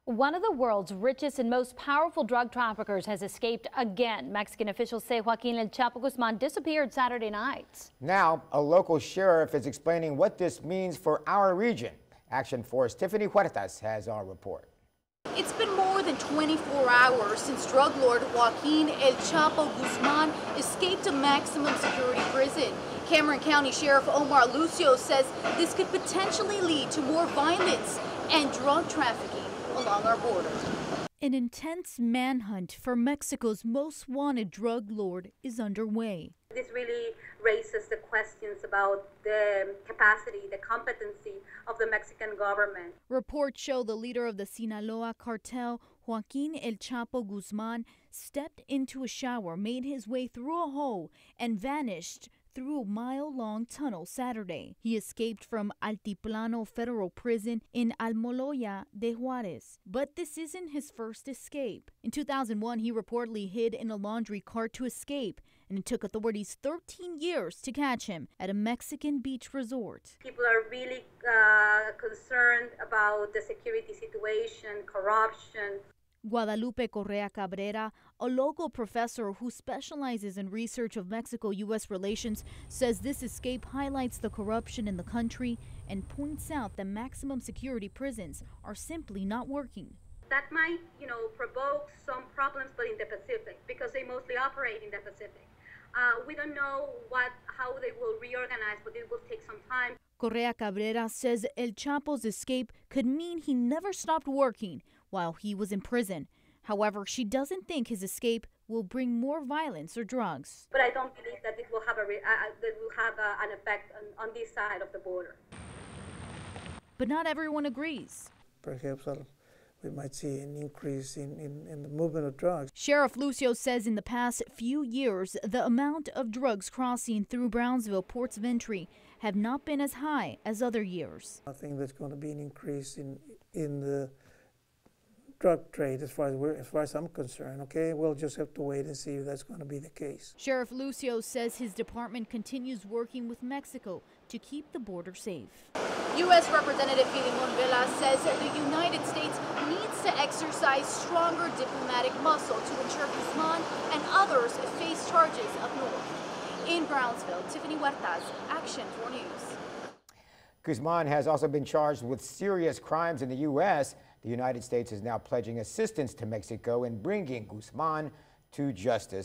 One of the world's richest and most powerful drug traffickers has escaped again. Mexican officials say Joaquin El Chapo Guzman disappeared Saturday night. Now, a local sheriff is explaining what this means for our region. Action Force Tiffany Huertas has our report. It's been more than 24 hours since drug lord Joaquin El Chapo Guzman escaped a maximum security prison. Cameron County Sheriff Omar Lucio says this could potentially lead to more violence and drug trafficking along our border. An intense manhunt for Mexico's most wanted drug lord is underway. This really raises the questions about the capacity, the competency of the Mexican government. Reports show the leader of the Sinaloa cartel, Joaquin El Chapo Guzman, stepped into a shower, made his way through a hole, and vanished through a mile-long tunnel Saturday. He escaped from Altiplano Federal Prison in Almoloya de Juarez. But this isn't his first escape. In 2001, he reportedly hid in a laundry cart to escape, and it took authorities 13 years to catch him at a Mexican beach resort. People are really concerned about the security situation, corruption. Guadalupe Correa Cabrera, a local professor who specializes in research of Mexico-U.S. relations, says this escape highlights the corruption in the country and points out that maximum security prisons are simply not working. That might, provoke some problems, but in the Pacific, because they mostly operate in the Pacific. We don't know how they will reorganize, but it will take some time. Correa Cabrera says El Chapo's escape could mean he never stopped working while he was in prison. However, she doesn't think his escape will bring more violence or drugs. But I don't believe that it will have an effect on this side of the border. But not everyone agrees. Perhaps we might see an increase in the movement of drugs. Sheriff Lucio says in the past few years, the amount of drugs crossing through Brownsville ports of entry have not been as high as other years. I think there's going to be an increase in the drug trade as far as I'm concerned. Okay, we'll just have to wait and see if that's going to be the case. Sheriff Lucio says his department continues working with Mexico to keep the border safe. U.S. Representative Filimon Vela says the United States needs to exercise stronger diplomatic muscle to ensure Guzman and others face charges up north. In Brownsville, Tiffany Huertas, Action 4 News. Guzman has also been charged with serious crimes in the U.S. The United States is now pledging assistance to Mexico in bringing Guzman to justice.